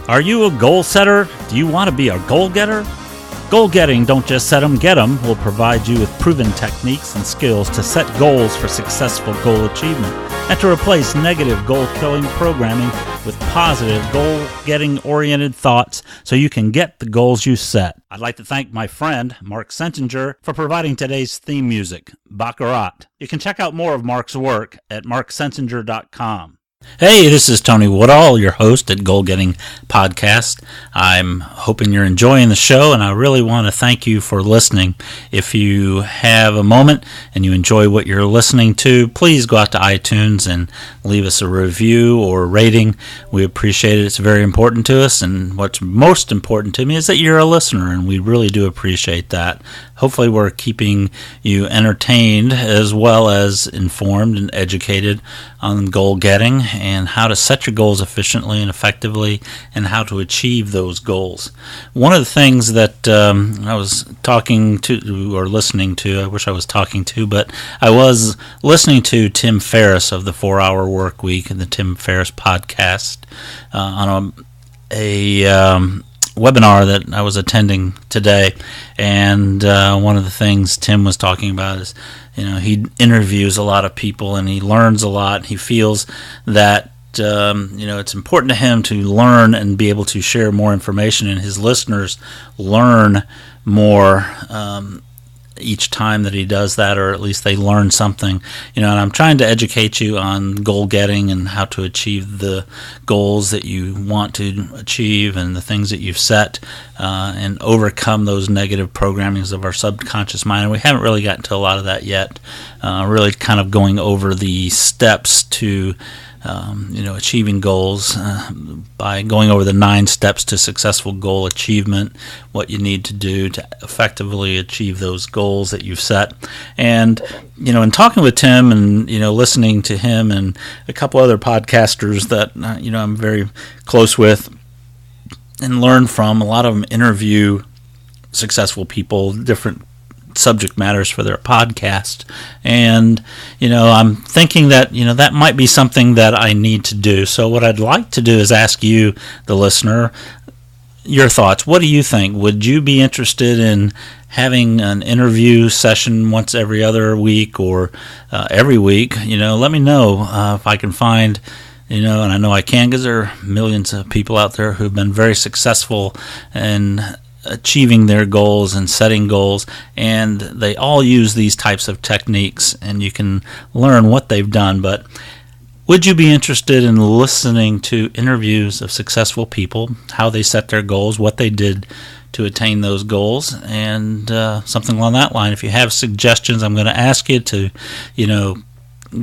Are you a goal setter? Do you want to be a goal getter? Goal Getting, Don't Just Set 'em, Get 'em will provide you with proven techniques and skills to set goals for successful goal achievement and to replace negative goal-killing programming with positive goal-getting oriented thoughts so you can get the goals you set. I'd like to thank my friend, Mark Sentinger, for providing today's theme music, Baccarat. You can check out more of Mark's work at marksensinger.com. Hey, this is Tony Woodall, your host at Goal Getting Podcast. I'm hoping you're enjoying the show, and I really want to thank you for listening. If you have a moment and you enjoy what you're listening to, please go out to iTunes and leave us a review or rating. We appreciate it. It's very important to us, and what's most important to me is that you're a listener, and we really do appreciate that. Hopefully we're keeping you entertained as well as informed and educated on goal getting and how to set your goals efficiently and effectively and how to achieve those goals. One of the things that I was talking to or listening to, I wish I was talking to, but I was listening to Tim Ferriss of the 4-Hour Work Week and the Tim Ferriss podcast on a webinar that I was attending today, and one of the things Tim was talking about is, he interviews a lot of people and he learns a lot. He feels that it's important to him to learn and be able to share more information, and his listeners learn more each time that he does that, or at least they learn something. And I'm trying to educate you on goal getting and how to achieve the goals that you want to achieve and the things that you've set and overcome those negative programmings of our subconscious mind. And we haven't really gotten to a lot of that yet. Really kind of going over the steps to achieving goals by going over the 9 steps to successful goal achievement, what you need to do to effectively achieve those goals that you've set. And, in talking with Tim and, listening to him and a couple other podcasters that, I'm very close with and learn from, a lot of them interview successful people, different subject matters for their podcast, and I'm thinking that that might be something that I need to do. So what I'd like to do is ask you, the listener, your thoughts. What do you think? Would you be interested in having an interview session once every other week or every week? Let me know if I can find, and I know I can, because there are millions of people out there who've been very successful in achieving their goals and setting goals, and they all use these types of techniques, and you can learn what they've done. But would you be interested in listening to interviews of successful people, how they set their goals, what they did to attain those goals, and something along that line? If you have suggestions, I'm going to ask you to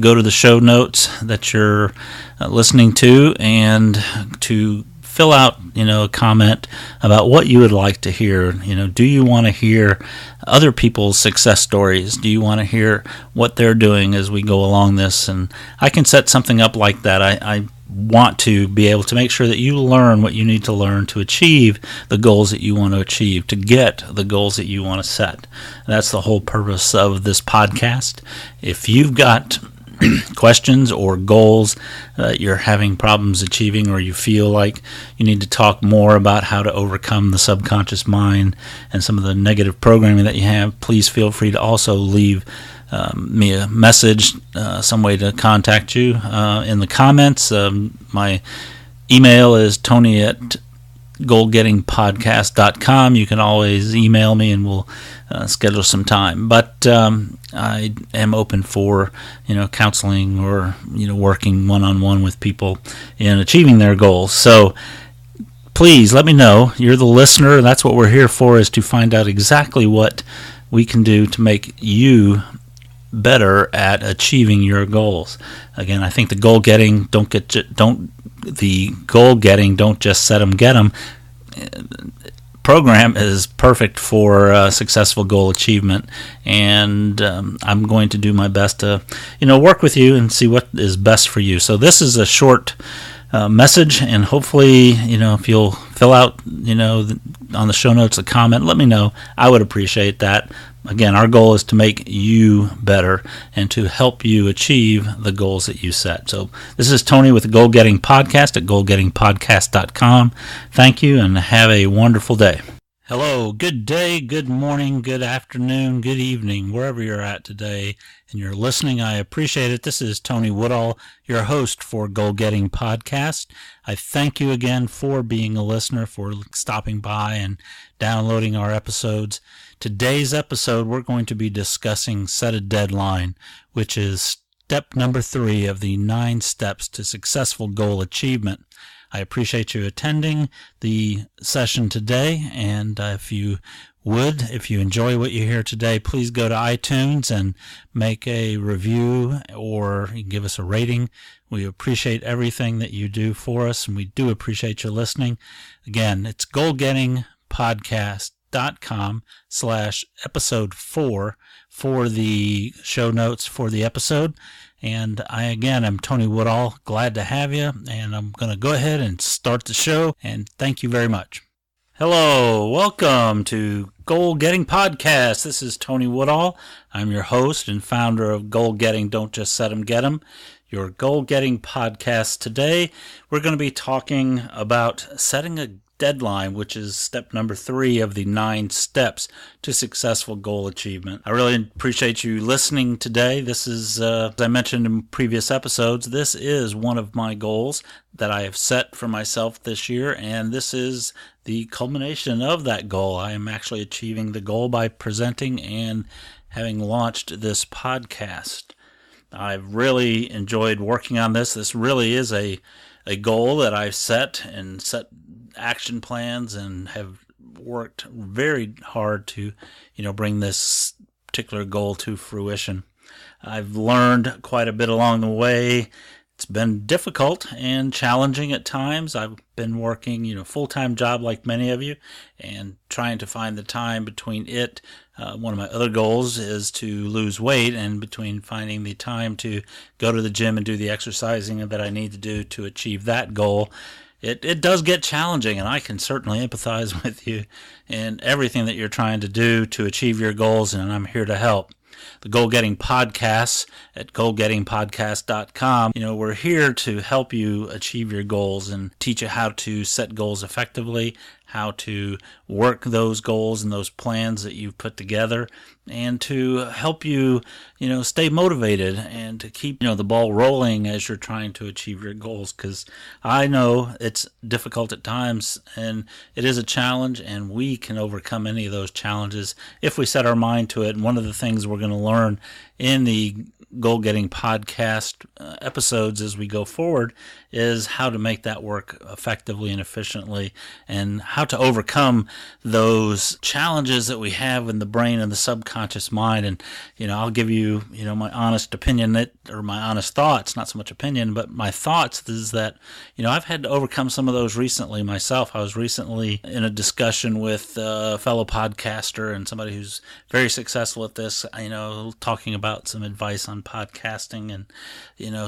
go to the show notes that you're listening to and to fill out, a comment about what you would like to hear. Do you want to hear other people's success stories? Do you want to hear what they're doing as we go along this? And I can set something up like that. I want to be able to make sure that you learn what you need to learn to achieve the goals that you want to achieve, to get the goals that you want to set. That's the whole purpose of this podcast. If you've got questions or goals that you're having problems achieving, or you feel like you need to talk more about how to overcome the subconscious mind and some of the negative programming that you have, please feel free to also leave me a message, some way to contact you in the comments. My email is tony@goalgettingpodcast.com. You can always email me and we'll schedule some time. But I am open for counseling or working one-on-one with people in achieving their goals. So please let me know. You're the listener. That's what we're here for, is to find out exactly what we can do to make you better at achieving your goals. Again, I think the goal getting, don't just set 'em, get 'em program is perfect for successful goal achievement, and I'm going to do my best to work with you and see what is best for you. So this is a short message, and hopefully, if you'll fill out, on the show notes a comment, let me know. I would appreciate that. Again, our goal is to make you better and to help you achieve the goals that you set. So this is Tony with the Goal Getting Podcast at goalgettingpodcast.com. Thank you and have a wonderful day. Hello, good day, good morning, good afternoon, good evening, wherever you're at today and you're listening. I appreciate it. This is Tony Woodall, your host for Goal Getting Podcast. I thank you again for being a listener, for stopping by and downloading our episodes. Today's episode, we're going to be discussing Set a Deadline, which is step number 3 of the 9 steps to successful goal achievement. I appreciate you attending the session today, and if you enjoy what you hear today, please go to iTunes and make a review, or you can give us a rating. We appreciate everything that you do for us, and we do appreciate you listening. Again, it's goalgettingpodcast.com/episode 4 for the show notes for the episode. And I'm Tony Woodall. Glad to have you, and I'm going to go ahead and start the show, and thank you very much. Hello, welcome to Goal Getting Podcast. This is Tony Woodall. I'm your host and founder of Goal Getting, Don't Just Set 'em, Get 'em, your Goal Getting Podcast. Today, we're going to be talking about setting a deadline, which is step number 3 of the 9 steps to successful goal achievement. I really appreciate you listening today. This is, as I mentioned in previous episodes, this is one of my goals that I have set for myself this year, and this is the culmination of that goal. I am actually achieving the goal by presenting and having launched this podcast. I've really enjoyed working on this. This really is a goal that I've set action plans and have worked very hard to, bring this particular goal to fruition. I've learned quite a bit along the way. It's been difficult and challenging at times. I've been working, full-time job like many of you, and trying to find the time between it. One of my other goals is to lose weight, and between finding the time to go to the gym and do the exercising that I need to do to achieve that goal, it does get challenging, and I can certainly empathize with you in everything that you're trying to do to achieve your goals, and I'm here to help. The Goal Getting Podcasts at goalgettingpodcast.com. We're here to help you achieve your goals and teach you how to set goals effectively, how to work those goals and those plans that you've put together, and to help you, stay motivated and to keep, the ball rolling as you're trying to achieve your goals. Because I know it's difficult at times, and it is a challenge, and we can overcome any of those challenges if we set our mind to it. And one of the things we're going to learn in the Goal Getting Podcast episodes as we go forward is how to make that work effectively and efficiently, and how to overcome those challenges that we have in the brain and the subconscious mind. And I'll give you my honest opinion, or my honest thoughts, not so much opinion, but my thoughts is that I've had to overcome some of those recently myself. I was recently in a discussion with a fellow podcaster and somebody who's very successful at this, talking about some advice on podcasting. And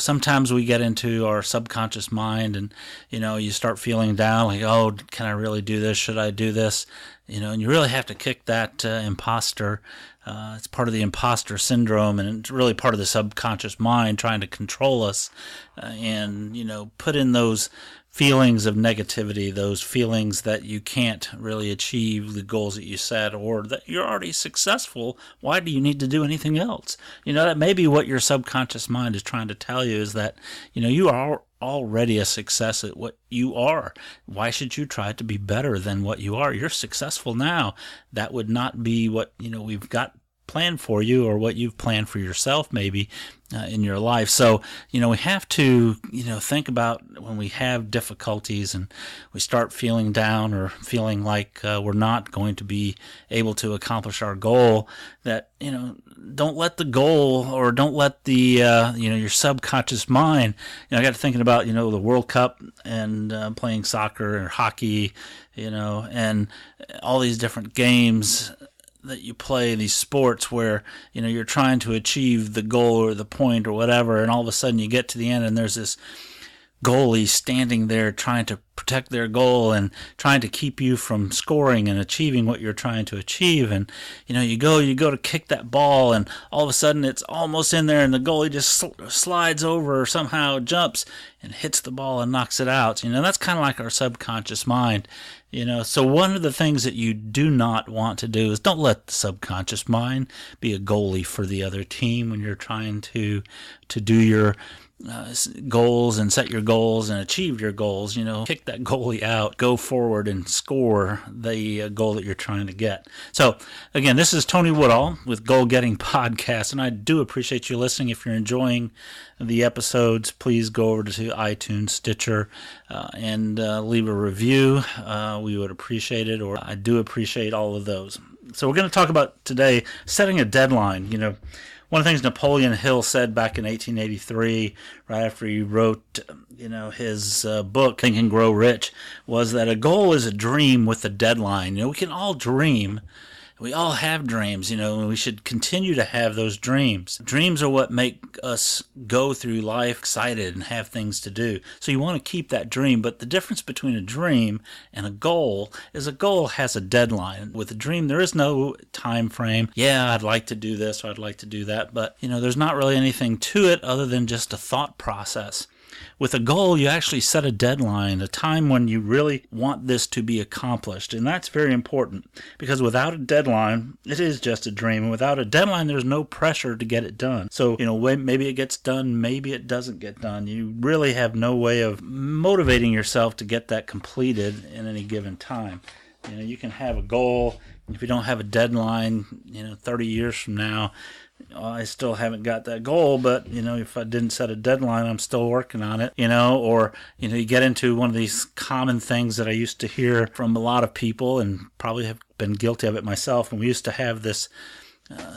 sometimes we get into our subconscious mind, and you start feeling down, like, oh, can I really do this? Should I do this? And you really have to kick that imposter. It's part of the imposter syndrome, and it's really part of the subconscious mind trying to control us, and put in those feelings of negativity, those feelings that you can't really achieve the goals that you set, or that you're already successful. Why do you need to do anything else? That may be what your subconscious mind is trying to tell you, is that you are already a success at what you are. Why should you try to be better than what you are? You're successful now. That would not be what we've got planned for you, or what you've planned for yourself maybe in your life. So we have to think about when we have difficulties and we start feeling down, or feeling like we're not going to be able to accomplish our goal, that don't let the goal, or don't let the your subconscious mind. I got to thinking about the World Cup, and playing soccer or hockey, and all these different games that you play, these sports where you're trying to achieve the goal or the point or whatever, and all of a sudden you get to the end, and there's this goalie standing there trying to protect their goal and trying to keep you from scoring and achieving what you're trying to achieve. And you go to kick that ball, and all of a sudden it's almost in there, and the goalie just slides over or somehow jumps and hits the ball and knocks it out. That's kind of like our subconscious mind. So one of the things that you do not want to do is don't let the subconscious mind be a goalie for the other team when you're trying to do your goals and set your goals and achieve your goals. Kick that goalie out, go forward and score the goal that you're trying to get. So again, this is Tony Woodall with Goal Getting Podcast, and I do appreciate you listening. If you're enjoying the episodes, please go over to iTunes, Stitcher, and leave a review. We would appreciate it, or I do appreciate all of those. So we're going to talk about today setting a deadline. One of the things Napoleon Hill said back in 1883, right after he wrote, his book, Think and Grow Rich, was that a goal is a dream with a deadline. We can all dream. We all have dreams, and we should continue to have those dreams. Dreams are what make us go through life excited and have things to do. So you want to keep that dream, but the difference between a dream and a goal is a goal has a deadline. With a dream, there is no time frame. Yeah, I'd like to do this or I'd like to do that, but there's not really anything to it other than just a thought process. With a goal, you actually set a deadline, a time when you really want this to be accomplished. And that's very important, because without a deadline, it is just a dream. And without a deadline, there's no pressure to get it done. So, maybe it gets done, maybe it doesn't get done. You really have no way of motivating yourself to get that completed in any given time. You can have a goal. If you don't have a deadline, 30 years from now, I still haven't got that goal, but, if I didn't set a deadline, I'm still working on it, or, you get into one of these common things that I used to hear from a lot of people, and probably have been guilty of it myself. And we used to have this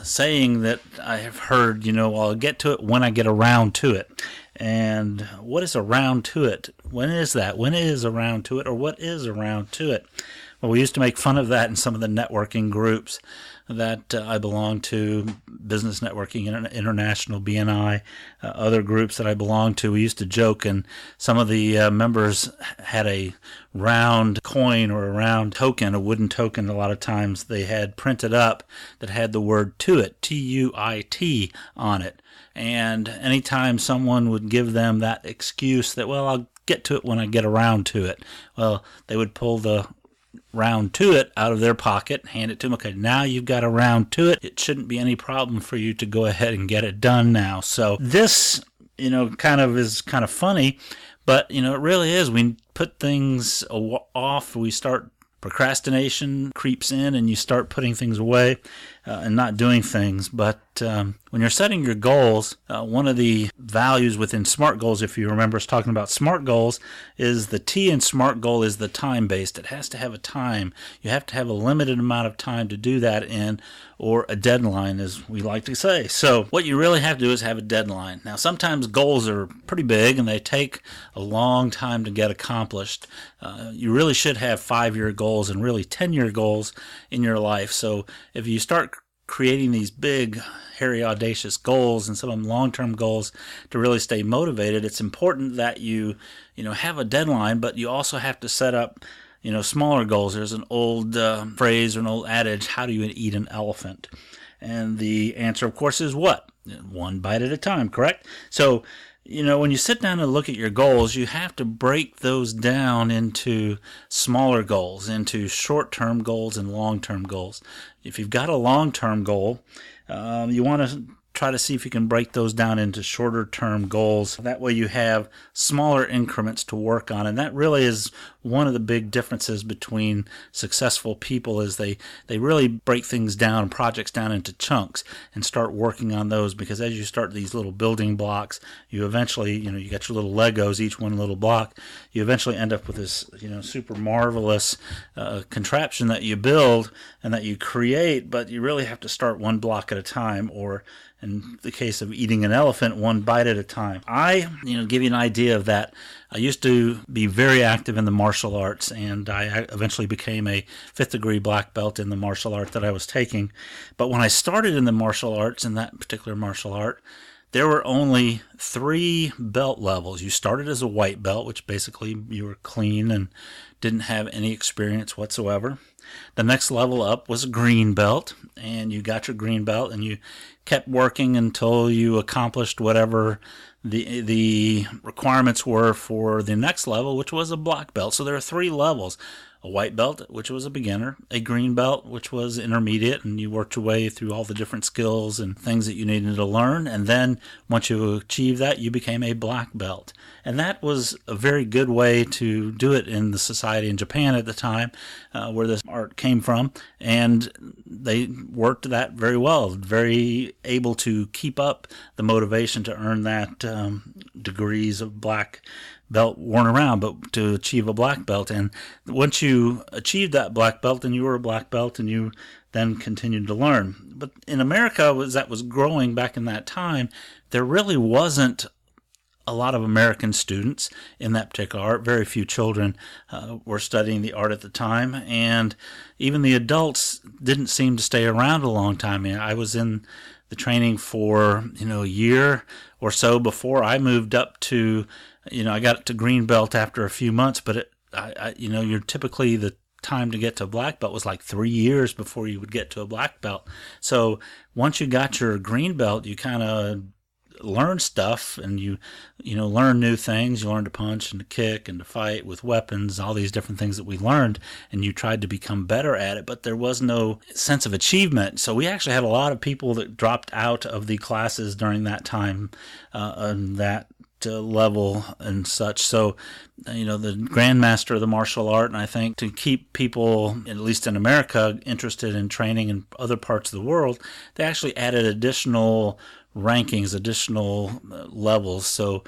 saying that I have heard, I'll get to it when I get around to it. And what is around to it? When is that? When is around to it, or what is around to it? Well, we used to make fun of that in some of the networking groups that I belong to, Business Networking International, BNI, other groups that I belong to. We used to joke, and some of the members had a round coin or a round token, a wooden token a lot of times they had printed up that had the word "to it," T-U-I-T, on it. And anytime someone would give them that excuse that, well, I'll get to it when I get around to it, well, they would pull the round to it out of their pocket, hand it to them. Okay, now you've got a round to it. It shouldn't be any problem for you to go ahead and get it done now. So this, kind of funny, but, it really is. We put things off. We start procrastination creeps in, and you start putting things away and not doing things. But when you're setting your goals, one of the values within SMART goals, if you remember us talking about SMART goals, is the T in SMART goal is the time-based. It has to have a time. You have to have a limited amount of time to do that in, or a deadline, as we like to say. So what you really have to do is have a deadline. Now, sometimes goals are pretty big, and they take a long time to get accomplished. You really should have 5-year goals and really 10-year goals in your life. So if you start creating these big, hairy, audacious goals, and some of them long-term goals, to really stay motivated, it's important that you have a deadline, but you also have to set up smaller goals. There's an old phrase or an old adage, how do you eat an elephant? And the answer, of course, is what? One bite at a time, correct? So, when you sit down and look at your goals, you have to break those down into smaller goals, into short-term goals and long-term goals. If you've got a long-term goal, you want to try to see if you can break those down into shorter term goals. That way you have smaller increments to work on. And that really is one of the big differences between successful people, is they really break things down, projects down into chunks, and start working on those. Because as you start these little building blocks, you eventually, you got your little Legos, each one little block, you eventually end up with this, super marvelous contraption that you build and that you create, but you really have to start one block at a time, or in the case of eating an elephant, one bite at a time. I, give you an idea of that. I used to be very active in the martial arts, and I eventually became a 5th degree black belt in the martial art that I was taking. But when I started in the martial arts, in that particular martial art, there were only 3 belt levels. You started as a white belt, which basically you were clean and didn't have any experience whatsoever. The next level up was a green belt, and you got your green belt, and you kept working until you accomplished whatever the requirements were for the next level, which was a black belt. So there are 3 levels. A white belt, which was a beginner, a green belt, which was intermediate, and you worked your way through all the different skills and things that you needed to learn. And then once you achieved that, you became a black belt. And that was a very good way to do it in the society in Japan at the time, where this art came from. And they worked that very well, very able to keep up the motivation to earn that degrees of black belt worn around, but to achieve a black belt. And once you achieved that black belt, then you were a black belt, and you then continued to learn. But in America, as that was growing back in that time, there really wasn't a lot of American students in that particular art. Very few children were studying the art at the time, and even the adults didn't seem to stay around a long time. I was in the training for a year or so before I moved up to, I got to green belt after a few months, but you're typically the time to get to a black belt was like 3 years before you would get to a black belt. So once you got your green belt, you kind of learn stuff, and you learn new things. You learn to punch and to kick and to fight with weapons, all these different things that we learned, and you tried to become better at it, but there was no sense of achievement. So we actually had a lot of people that dropped out of the classes during that time, on that level and such. So, the grandmaster of the martial art, and I think to keep people, at least in America, interested in training in other parts of the world, they actually added additional rankings, additional levels. So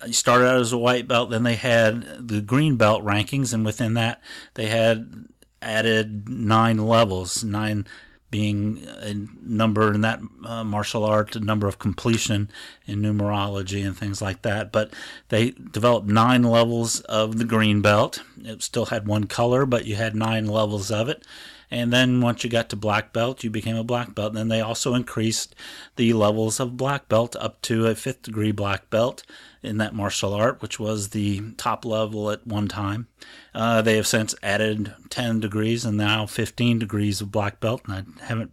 you started out as a white belt, then they had the green belt rankings, and within that they had added 9 levels, 9 being a number in that martial art, a number of completion in numerology and things like that. But they developed 9 levels of the green belt. It still had 1 color, but you had 9 levels of it. And then once you got to black belt, you became a black belt. And then they also increased the levels of black belt up to a 5th degree black belt in that martial art, which was the top level at one time. They have since added 10 degrees and now 15 degrees of black belt. And I haven't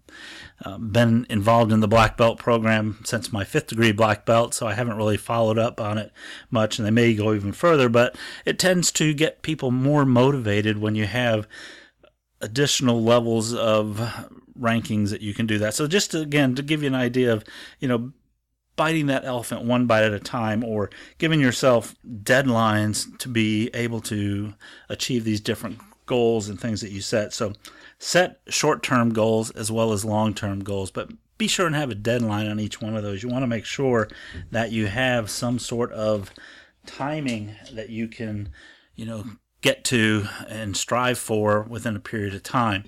been involved in the black belt program since my 5th degree black belt, so I haven't really followed up on it much, and they may go even further. But it tends to get people more motivated when you have additional levels of rankings that you can do that. So just to give you an idea of, biting that elephant one bite at a time, or giving yourself deadlines to be able to achieve these different goals and things that you set. So set short-term goals as well as long-term goals, but be sure and have a deadline on each one of those. You want to make sure that you have some sort of timing that you can, get to and strive for within a period of time.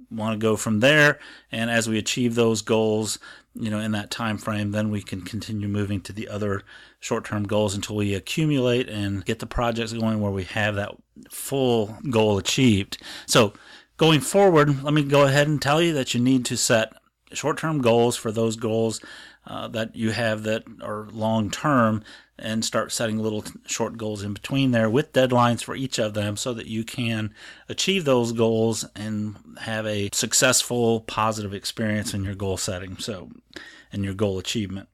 Want to go from there, and as we achieve those goals, in that time frame, then we can continue moving to the other short-term goals until we accumulate and get the projects going where we have that full goal achieved. So going forward, let me go ahead and tell you that you need to set short-term goals for those goals that you have that are long-term, and start setting little short goals in between there with deadlines for each of them so that you can achieve those goals and have a successful, positive experience in your goal setting, and your goal achievement.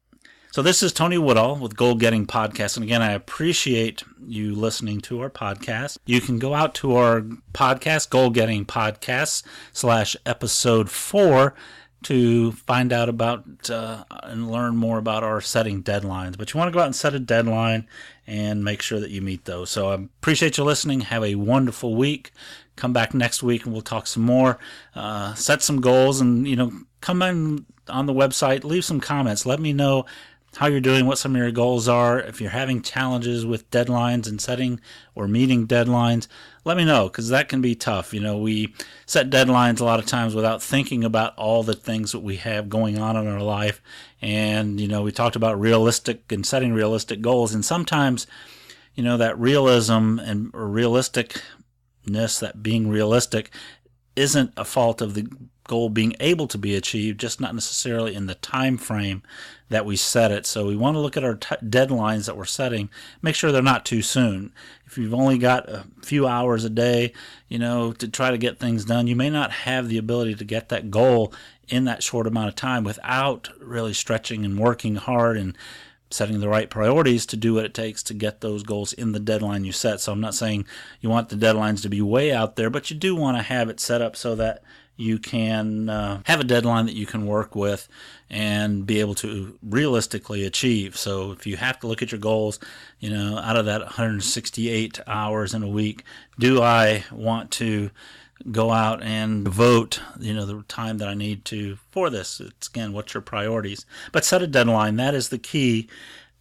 So this is Tony Woodall with Goal Getting Podcast. And again, I appreciate you listening to our podcast. You can go out to our podcast, Goal Getting Podcast /episode 4, to find out about and learn more about our setting deadlines. But you want to go out and set a deadline and make sure that you meet those. So I appreciate you listening. Have a wonderful week. Come back next week and we'll talk some more. Set some goals, and come in on the website, leave some comments. Let me know how you're doing, what some of your goals are. If you're having challenges with deadlines and setting or meeting deadlines, let me know, because that can be tough. We set deadlines a lot of times without thinking about all the things that we have going on in our life. And, we talked about realistic and setting realistic goals. And sometimes, that realism or realisticness, that being realistic, isn't a fault of the goal being able to be achieved, just not necessarily in the time frame that we set it. So we want to look at our deadlines that we're setting, make sure they're not too soon. If you've only got a few hours a day, to try to get things done, you may not have the ability to get that goal in that short amount of time without really stretching and working hard and setting the right priorities to do what it takes to get those goals in the deadline you set. So I'm not saying you want the deadlines to be way out there, but you do want to have it set up so that you can have a deadline that you can work with and be able to realistically achieve. So if you have to look at your goals, out of that 168 hours in a week, do I want to go out and devote, the time that I need to for this? It's, again, what's your priorities? But set a deadline. That is the key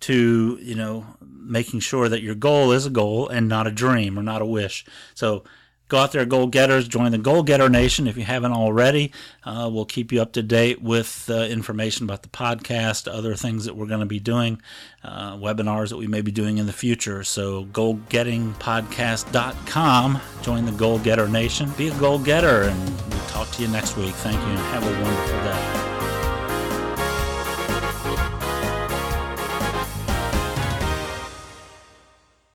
to, making sure that your goal is a goal and not a dream or not a wish. So go out there, goal getters. Join the Goal Getter Nation if you haven't already. We'll keep you up to date with information about the podcast, other things that we're going to be doing, webinars that we may be doing in the future. So goalgettingpodcast.com. Join the Goal Getter Nation. Be a goal getter, and we'll talk to you next week. Thank you, and have a wonderful day.